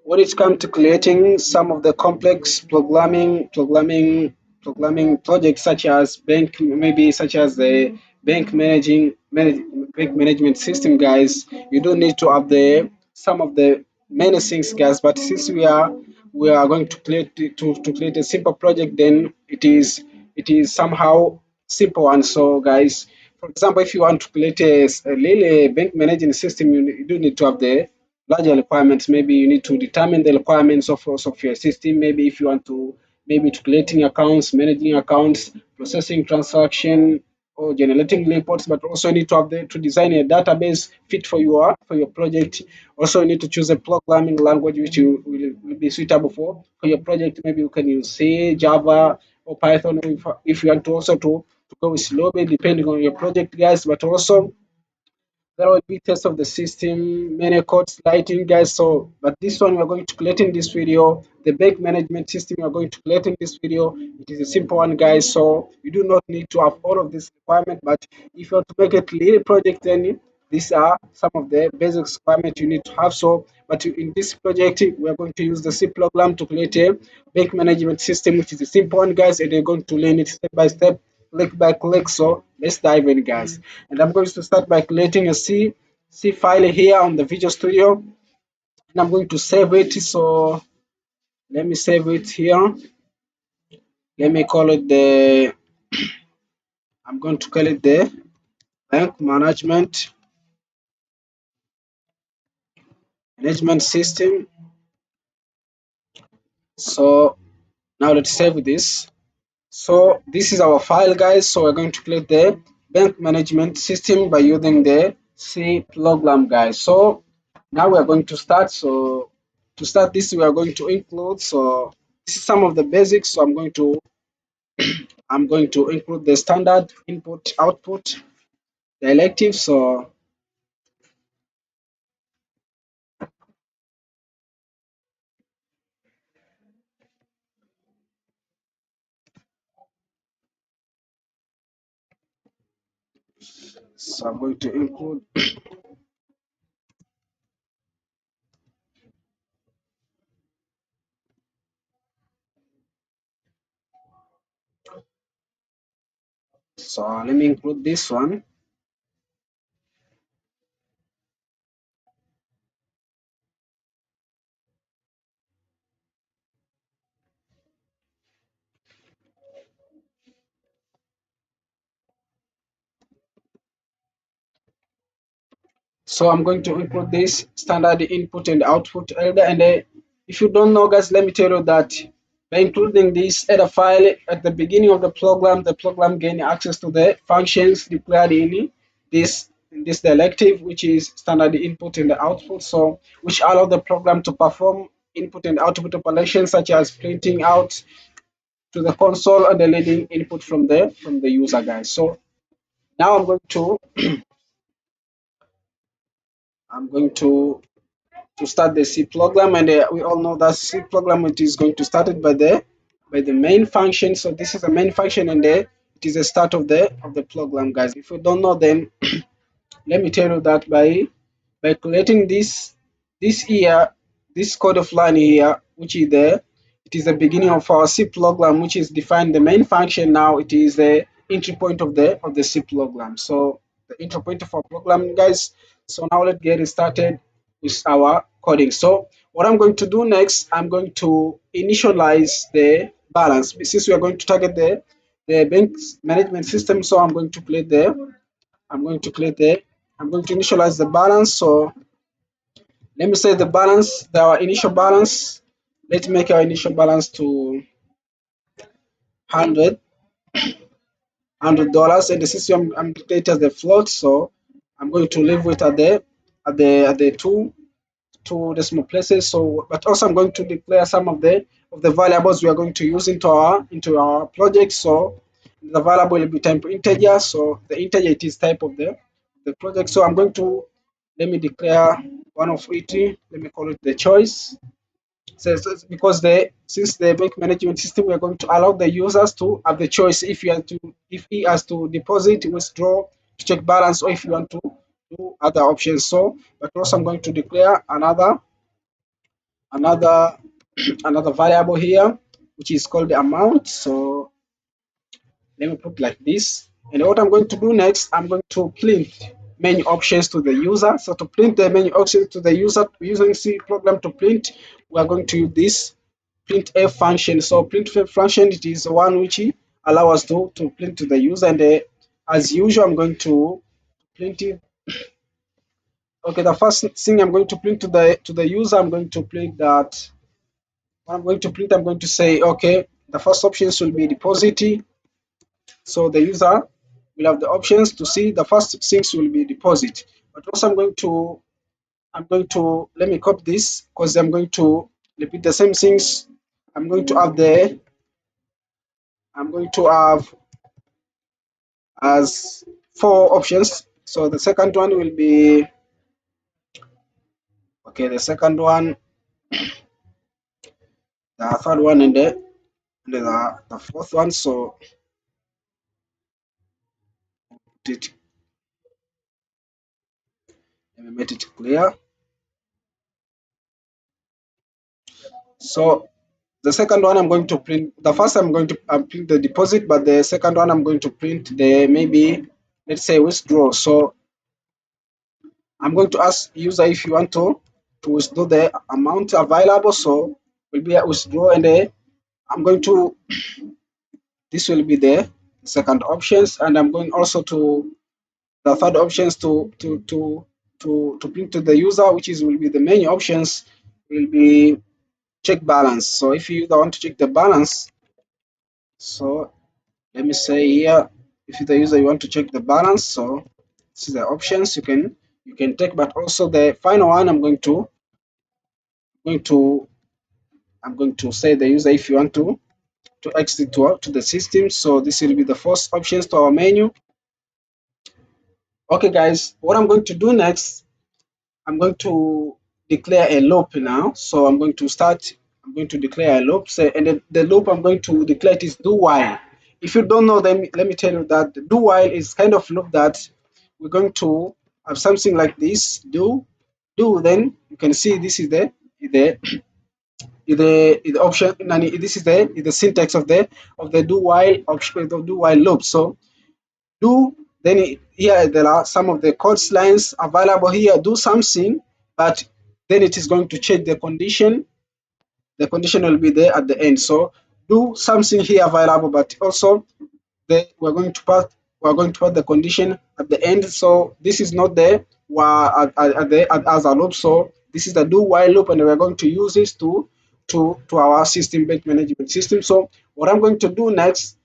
when it comes to creating some of the complex programming projects such as bank, maybe such as the bank management system, guys, you do need to have the some of the many things, guys. But since we are going to create a simple project, then it is somehow simple one. So guys, for example, if you want to create a really bank management system, you do need to have the larger requirements. Maybe you need to determine the requirements of your system. Maybe if you want to, maybe to creating accounts, managing accounts, processing transaction, or generating reports. But also you need to have to design a database fit for your project. Also you need to choose a programming language which will be suitable for your project. Maybe you can use C, Java, or Python. If you want to also to go with Lobby, depending on your project, guys. But also there will be test of the system, many codes, lighting, guys. So, but this one we're going to create in this video, the bank management system we're going to create in this video. It is a simple one, guys. So you do not need to have all of this requirement. But if you want to make it really project, then these are some of the basic requirements you need to have. So, but in this project, we are going to use the C program to create a bank management system, which is a simple one, guys, and you're going to learn it step by step, click by click. So let's dive in, guys. And I'm going to start by creating a C file here on the Visual Studio, and I'm going to save it. So let me save it here. Let me call it the. I'm going to call it the bank management system. So now let's save this. So this is our file, guys. So we're going to create the bank management system by using the C program, guys. So now we are going to start. So to start this, we are going to include. So this is some of the basics. So I'm going to include the standard input output, the elective. So I'm going to include. So let me include this one. So I'm going to include this standard input and output header. And if you don't know, guys, let me tell you that by including this header file at the beginning of the program gain access to the functions declared in this directive, which is standard input and output. So which allow the program to perform input and output operations such as printing out to the console and the reading input from the user, guys. So now I'm going to start the C program, and we all know that C program it is going to start it by the main function. So this is the main function, and it is the start of the program, guys. If you don't know, then let me tell you that by creating this here, this code of line here, which is there, it is the beginning of our C program, which is defined the main function. Now it is the entry point of the C program. So the entry point of our program, guys. So now let's get it started with our coding. So what I'm going to do next, I'm going to initialize the balance. Since we are going to target the bank management system, so I'm going to initialize the balance. So let me say our initial balance. Let's make our initial balance to 100 dollars, and the system I'm creating as the float. So I'm going to leave it at the two decimal places. So, but also I'm going to declare some of the variables we are going to use into our project. So the variable will be type integer. So the integer it is type of the project. So I'm going to let me declare one of it. Let me call it the choice. So because since the bank management system, we are going to allow the users to have the choice if he has to deposit, withdraw, to check balance, or if you want to do other options. So, but also I'm going to declare another another variable here, which is called the amount. So let me put like this. And what I'm going to do next, I'm going to print menu options to the user. So to print the menu options to the user using C program to print, we are going to use this printf function. So printf function, it is the one which allow us to print to the user. And as usual, I'm going to print it. Okay, the first thing I'm going to print to the user, I'm going to print that. I'm going to print. I'm going to say, okay, the first options will be deposit. So the user will have the options to see the first things will be deposit. But also I'm going to let me copy this because I'm going to repeat the same things. I'm going to have the I'm going to have as four options. So the second one will be okay, the second one, the third one, and the fourth one. So it, let me make it clear. So the second one I'm going to print the first I'm going to print the deposit, but the second one I'm going to print the maybe let's say withdraw. So I'm going to ask user if you want to withdraw the amount available. So will be a withdraw, and I'm going to this will be the second options, and I'm going also to the third options to print to the user, which is will be the menu options will be check balance. So if you want to check the balance, so let me say here, if the user you want to check the balance, so this is the options you can take. But also the final one, going to I'm going to say the user if you want to exit to the system. So this will be the first options to our menu. Okay guys, what I'm going to do next, I'm going to declare a loop now. So I'm going to declare a loop. Say, and the loop I'm going to declare it is do while. If you don't know, then let me tell you that the do while is kind of loop that we're going to have something like this. Do, then you can see this is the the option, and this is the syntax of the do while option, the do while loop. So do, then here there are some of the code lines available here. Do something, but then it is going to change the condition. The condition will be there at the end. So do something here available, but also we're going to put the condition at the end. So this is not there as a loop. So this is the do while loop, and we're going to use this to our system based management system. So what I'm going to do next,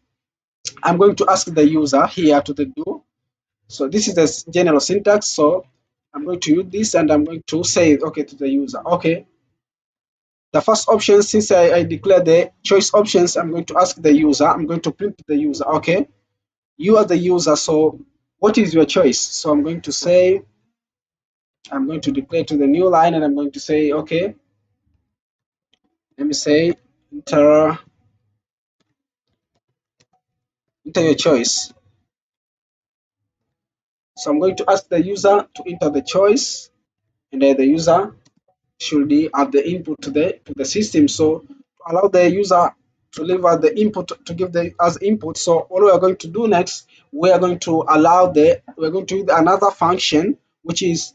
I'm going to ask the user here to the do. So this is the general syntax. So I'm going to use this, and I'm going to say okay to the user. Okay, the first option, since I declare the choice options, I'm going to ask the user. I'm going to print to the user. Okay, you are the user. So what is your choice? So I'm going to declare to the new line, and I'm going to say okay. Let me say enter your choice. So I'm going to ask the user to enter the choice, and the user should be at the input to the system. So to allow the user to leave out the input to give the as input. So what we are going to do next, we are going to we're going to use another function which is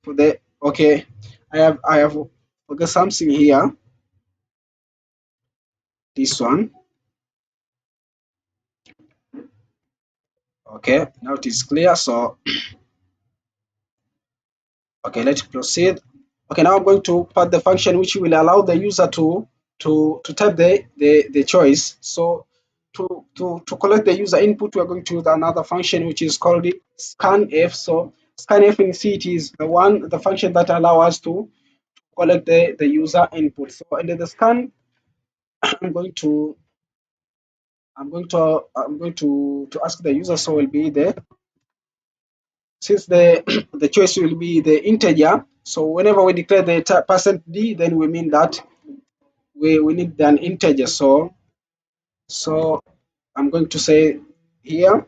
for the okay. I have forgot something here. This one. Okay, now it is clear. So okay, let's proceed. Okay, now I'm going to put the function which will allow the user to type the choice. So to collect the user input, we're going to use another function which is called the scanf. So scanf in C, it is the function that allow us to collect the user input. So under the scan, I'm going to I'm going to ask the user. So will be the since the the choice will be the integer. So whenever we declare the %d, then we mean that we need an integer. So I'm going to say here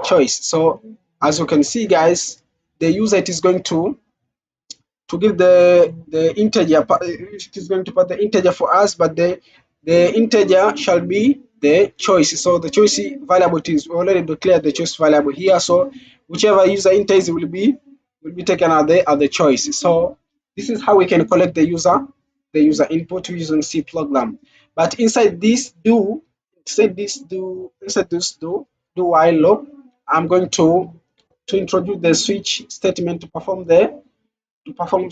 choice. So as you can see guys, the user it is going to give the integer. It is going to put the integer for us, but the integer shall be the choice. So the choice variable is already declared the choice variable here. So whichever user enters will be taken at the choice. So this is how we can collect the user input using C program. But inside this do while loop, I'm going to introduce the switch statement to perform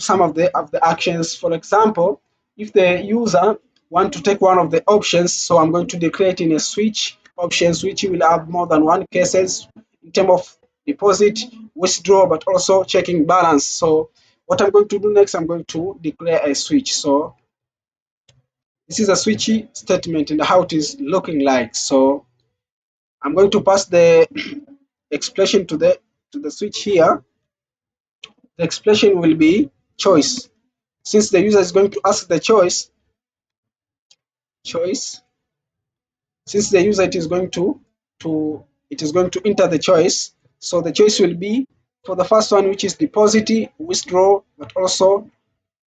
some of the actions. For example, if the user want to take one of the options, so I'm going to declare it in a switch options, which will have more than one cases in terms of deposit, withdraw, but also checking balance. So what I'm going to do next, I'm going to declare a switch. So this is a switch statement and how it is looking like. So I'm going to pass the expression to the switch here. The expression will be choice. Since the user is going to ask the choice, since the user it is going to enter the choice. So the choice will be for the first one, which is deposit, withdraw, but also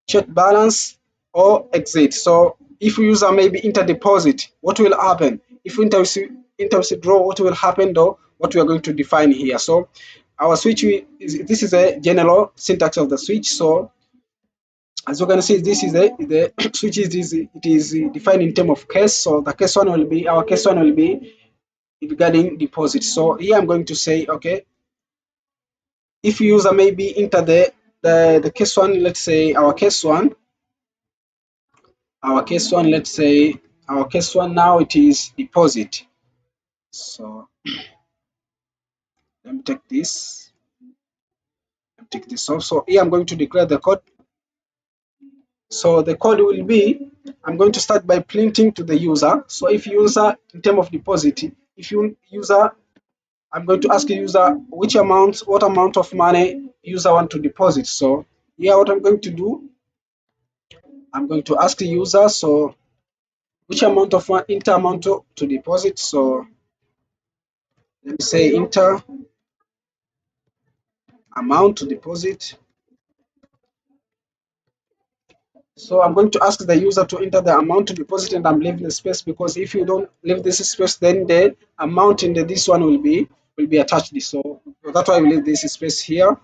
check balance or exit. So if user maybe enter deposit, what will happen? If we enter withdraw, what will happen though? What we are going to define here. So our switch this is a general syntax of the switch. So as you can see, this is the switch it is defined in terms of case. So the case one will be our case one will be regarding deposit. So here I'm going to say, okay, if user maybe enter the case one, let's say let's say our case one now it is deposit. So let me take this off. So here I'm going to declare the code. So the code will be, I'm going to start by printing to the user. So if user in terms of deposit, if you user, I'm going to ask the user what amount of money user want to deposit. So here what I'm going to do, I'm going to ask the user, so which amount of enter amount to deposit. So let me say enter amount to deposit. So I'm going to ask the user to enter the amount to deposit, and I'm leaving the space because if you don't leave this space, then the amount in this one will be attached. So that's why we leave this space here.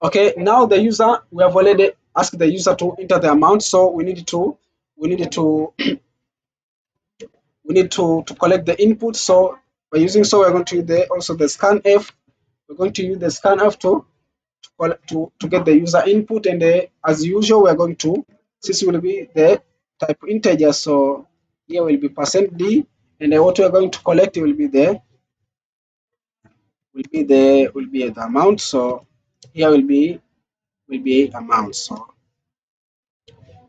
Okay, now we have already asked the user to enter the amount, so we need to we need to collect the input. So by using, so we're going to use also the scanf. We're going to use the scanf to get the user input, and as usual we're going to, since it will be the type integer, so here will be %d, and what we're going to collect will be the amount. So here will be amount. So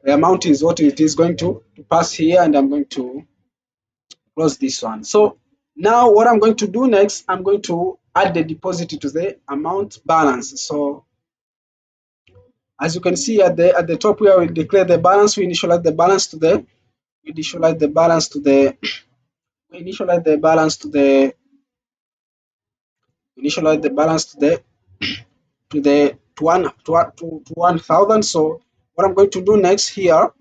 the amount is what it is going to pass here, and I'm going to close this one. So now what I'm going to do next, I'm going to add the deposit to the amount balance. So as you can see at the top here, we declare the balance. We initialize the balance to the we initialize the balance to the we initialize the balance to the we initialize the balance to 1,000. So what I'm going to do next here,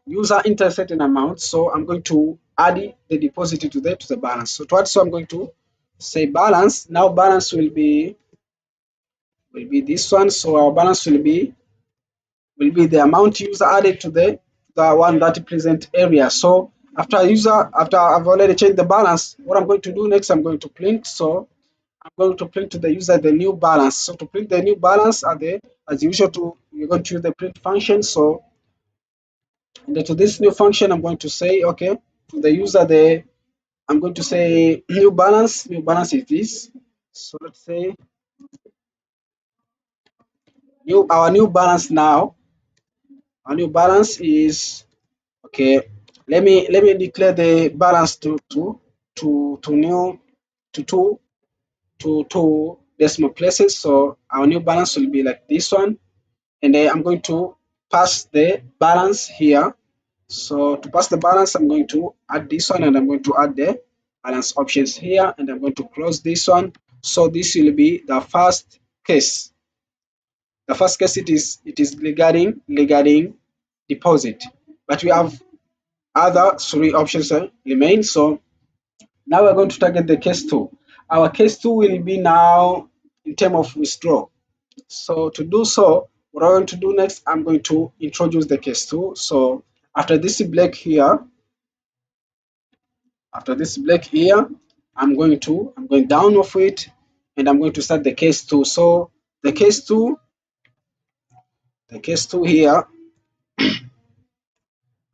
user enter certain amount. So I'm going to add the deposit to the balance. So I'm going to say balance. Now balance will be this one. So our balance will be the amount user added to the one that present area. So after I've already changed the balance, what I'm going to do next, I'm going to print. So I'm going to print to the user the new balance. So to print the new balance, as usual, you're going to use the print function. So to this new function, I'm going to say, okay, to the user, I'm going to say new balance. New balance is this. So let's say our new balance now. Our new balance is, okay. Let me declare the balance to two decimal places. So our new balance will be like this one, and then I'm going to pass the balance here. So to pass the balance, I'm going to add this one, and I'm going to add the balance options here, and I'm going to close this one. So this will be the first case. The first case it is regarding deposit, but we have other three options remain. So now we're going to target the case two. Our case two will be now in terms of withdraw. So to do so, what I'm going to do next, I'm going to introduce the case two. So after this black here, I'm going down of it, and I'm going to start the case two. So the case two, here,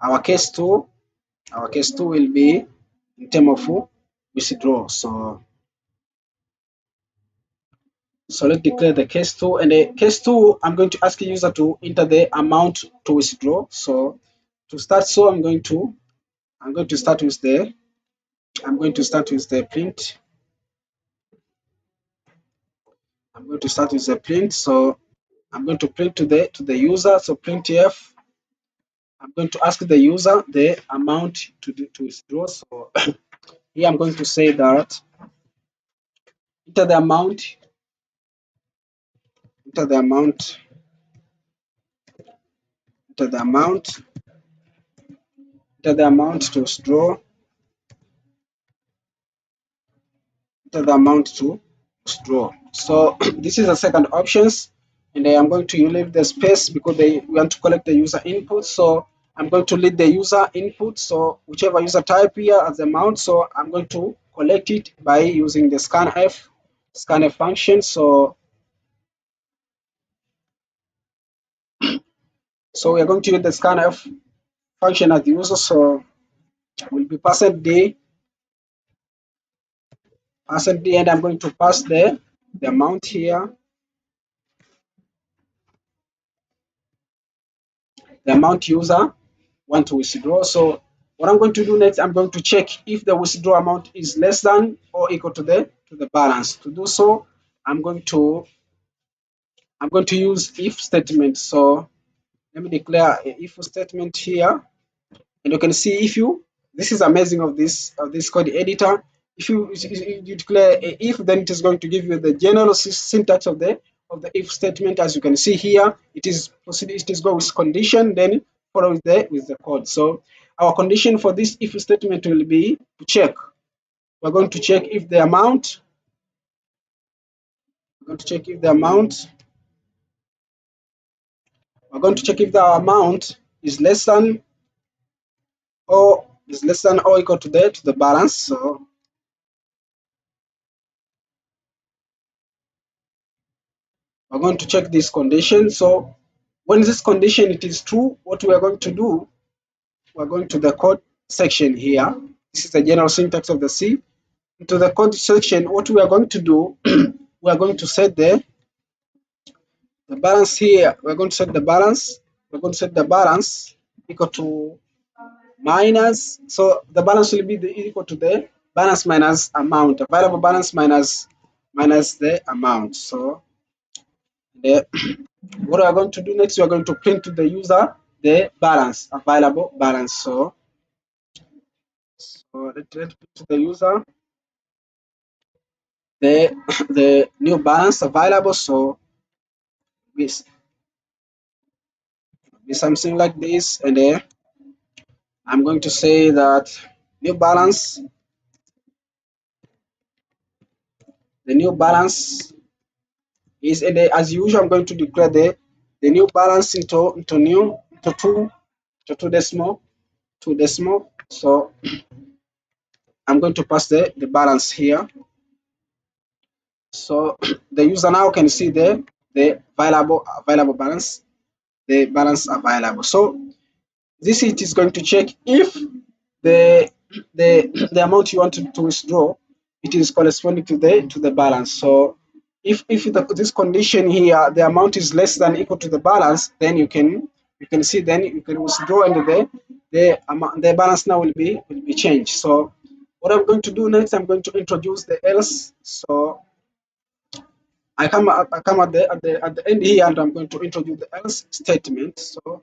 our case two, will be in terms of withdraw. So let's declare the case two, and the case two, I'm going to ask the user to enter the amount to withdraw. So to start, so I'm going to start with the print. So I'm going to print to the user. So printf, I'm going to ask the user the amount to withdraw. So here I'm going to say that enter the amount, enter the amount, enter the amount, enter the amount to withdraw, enter the amount to withdraw. So this is the second options, and I am going to leave the space because we want to collect the user input. So I'm going to leave the user input. So whichever user type here as the amount, so I'm going to collect it by using the scanf function. So we are going to use the scanf function as the user. So will be %d, and I'm going to pass the amount here, the amount user want to withdraw. So what I'm going to do next, I'm going to check if the withdraw amount is less than or equal to the balance. To do so, I'm going to use if statement. So let me declare a if statement here, and you can see this is amazing of this code editor. If you declare a if, then it is going to give you the general syntax of the if statement. As you can see here, it is go with condition, then follow with the code. So our condition for this if statement will be to check. We're going to check if the amount. We're going to check if the amount. We're going to check if the amount is less than or equal to the balance. So we're going to check this condition. So when this condition it is true, what we are going to do, we're going to the code section here. This is the general syntax of the C. Into the code section, what we are going to do, we are going to set the balance here. We're going to set the balance. We're going to set the balance equal to minus. So the balance will be equal to the balance minus amount, available balance minus the amount. So the what we are going to do next, we are going to print to the user the balance, available balance. So let's print to the user the the new balance available. So be something like this, and I'm going to say that new balance, the new balance is, and as usual, I'm going to declare the new balance into two decimal. So I'm going to pass the balance here. So the user now can see the available balance, the balance available. So this it is going to check if the amount you want to withdraw, it is corresponding to the balance. So if this condition here, the amount is less than equal to the balance, then you can see, then you can withdraw, and the balance now will be changed. So what I'm going to do next, I'm going to introduce the else. So I come at the end here, and I'm going to introduce the else statement. So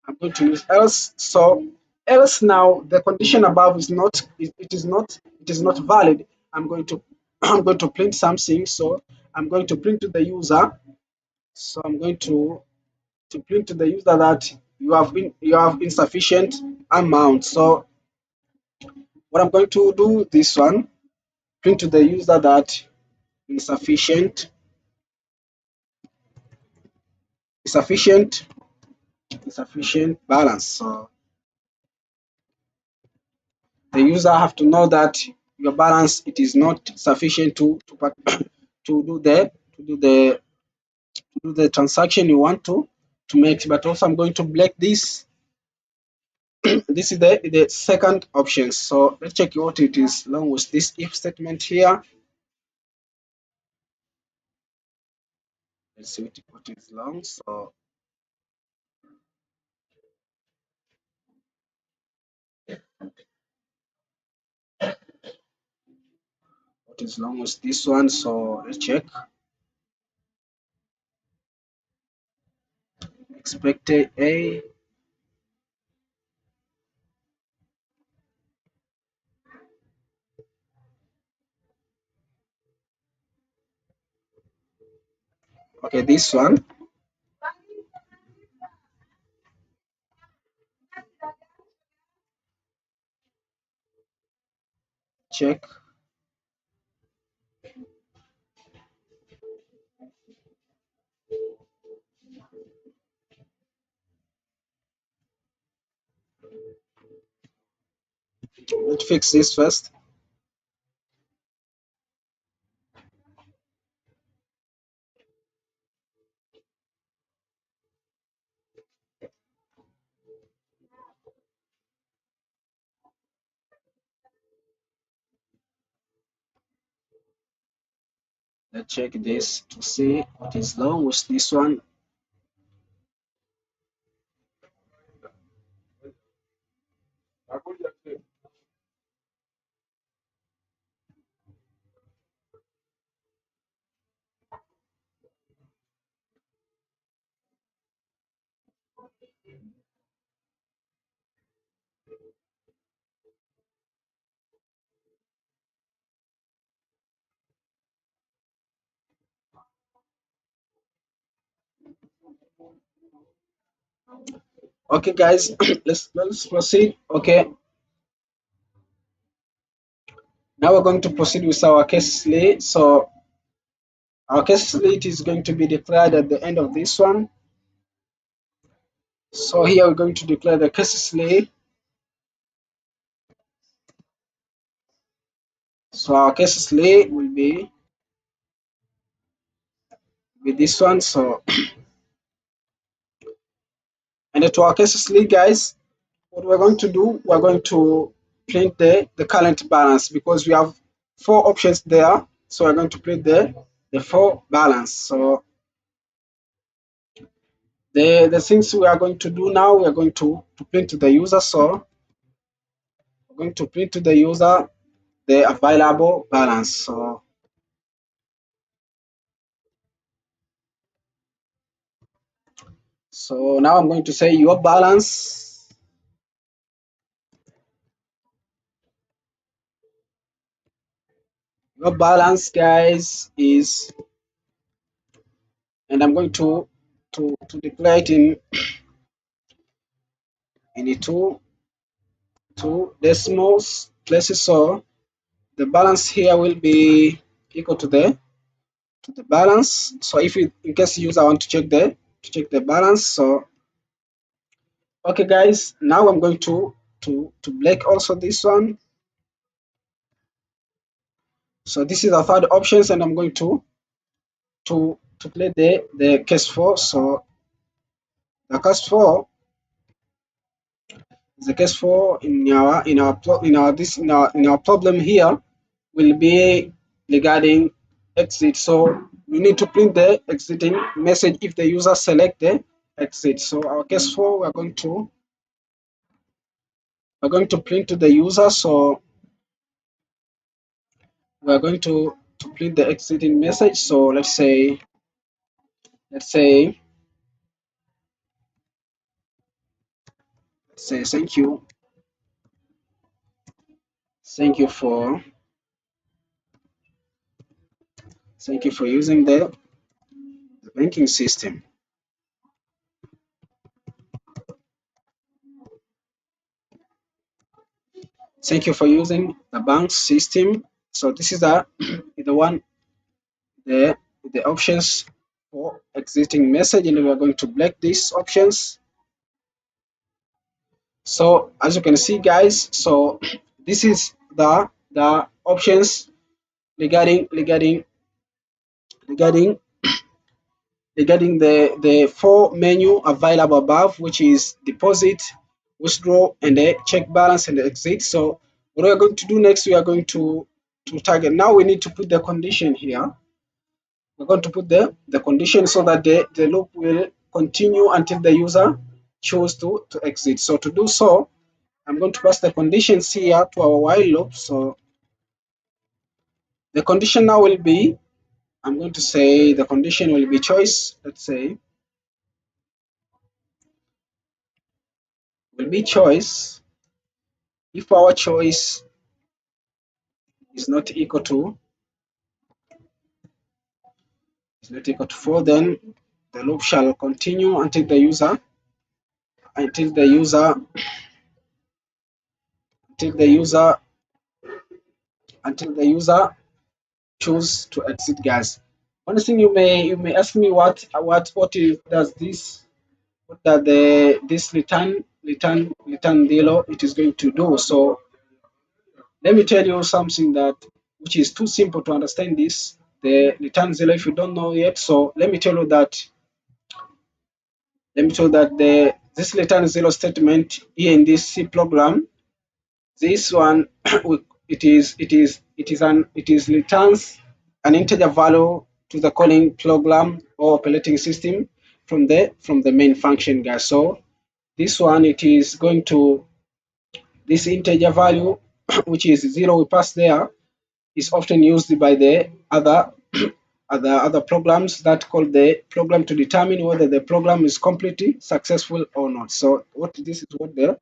I'm going to use else. So else now the condition above is not, it is not valid. I'm going to I'm going to print something. So I'm going to print to the user So I'm going to print to the user that you have insufficient amount. So what I'm going to do this one, print to the user that insufficient insufficient insufficient balance. So the user have to know that your balance it is not sufficient to do the transaction you want to make. But also I'm going to break this. This is the second option. So let's check what it is along with this if statement here. Let's see what is long. So what is long with this one? So let's check. Expected A. Okay, this one. Check. Let's fix this first. Let's check this to see what is long with this one. Okay, guys, let's proceed. Okay, now we're going to proceed with our case slate. So our case slate is going to be declared at the end of this one. So here we're going to declare the case slate. So our case slate will be with this one. So and to our case slate, guys, what we're going to do, we're going to print the current balance because we have four options there. So we're going to print the four balance. So the things we are going to do now, we are going to print to the user. So we're going to print to the user the available balance. So now I'm going to say your balance, guys, is, and I'm going to declare it in a two decimals places. So the balance here will be equal to the balance. So if you, in case user want to check the balance. So okay, guys, now I'm going to break also this one. So this is the third options, and I'm going to play the case 4. So the case 4 the case 4 in our problem here will be regarding exit. So we need to print the exiting message if the user select the exit. So our case 4, we're going to print to the user. So we're going to print the exiting message. So let's say thank you for using the banking system. Thank you for using the bank system. So this is the one the the options for exiting message, and we are going to black these options. So as you can see, guys, so this is the options regarding regarding the four menu available above, which is deposit, withdraw, and the check balance and the exit. So what we're going to do next, we are going to target. Now we need to put the condition here. We're going to put the condition so that the loop will continue until the user choose to exit. So to do so, I'm going to pass the conditions here to our while loop. So the condition now will be, I'm going to say the condition will be choice. Let's say will be choice. If our choice is not equal to 4, then the loop shall continue until the user until the user until the user choose to exit, guys. One thing you may ask me, does this return zero it is going to do. So let me tell you something that which is too simple to understand this. The return zero, if you don't know yet, so let me tell you that the this return zero statement here in this C program, this one it is returns an integer value to the calling program or operating system from the main function, guys. So this one it is going to this integer value which is zero we pass there is often used by the other programs that call the program to determine whether the program is completely successful or not. So what this is what the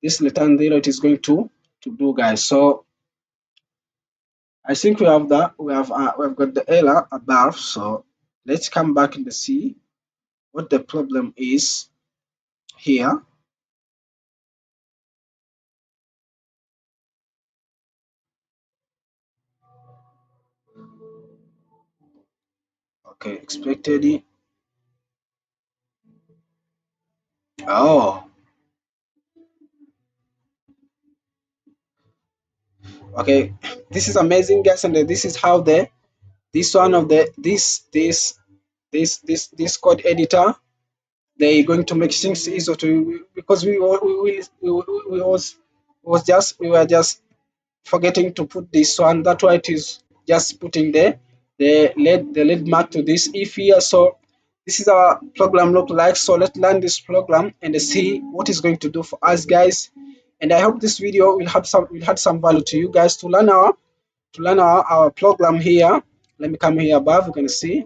this return zero it is going to do, guys. So I think we have got the error above. So let's come back and see what the problem is here. Okay, expected. Oh, okay. This is amazing, guys, and this is how this one of the this code editor they going to make things easier to, because we were just forgetting to put this one. That's why it is just putting the lead mark to this if here. So this is our program look like. So let's learn this program and see what it's going to do for us, guys. And I hope this video will have some value to you guys to learn our program here. Let me come here above. You can see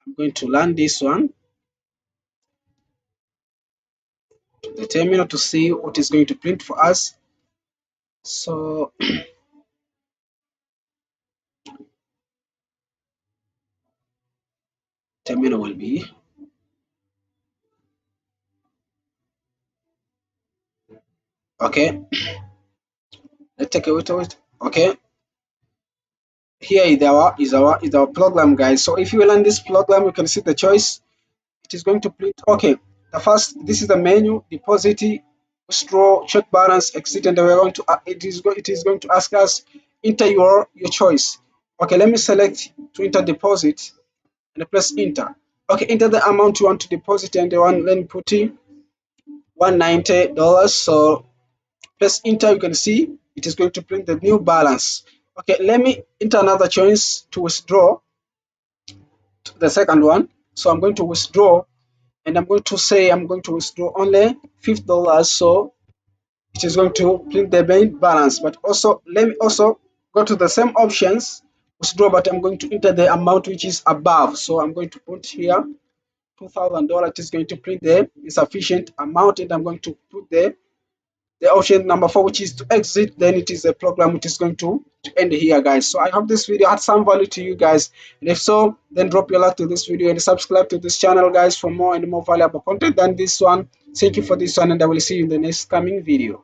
I'm going to learn this one, the terminal, to see what is going to print for us. So terminal will be okay. Let's take a wait. Okay, here is our program, guys. So if you learn this program, you can see the choice. It is going to print. Okay, this is the menu: deposit, withdraw, check balance, exit, and we're going to it is going to ask us enter your choice. Okay, let me select to enter deposit and press enter. Okay, enter the amount you want to deposit, and the one then put in $190. So press enter. You can see it is going to print the new balance. Okay, let me enter another choice to withdraw, the second one. So I'm going to withdraw, and I'm going to say I'm going to withdraw only $50. So it is going to print the main balance. But also let me also go to the same options, withdraw, but I'm going to enter the amount which is above. So I'm going to put here $2,000. It is going to print the insufficient amount, and I'm going to put the option number 4, which is to exit, then it is a program which is going to end here, guys. So I hope this video had some value to you guys, and if so, then drop your like to this video and subscribe to this channel, guys, for more and more valuable content than this one. Thank you for this one, and I will see you in the next coming video.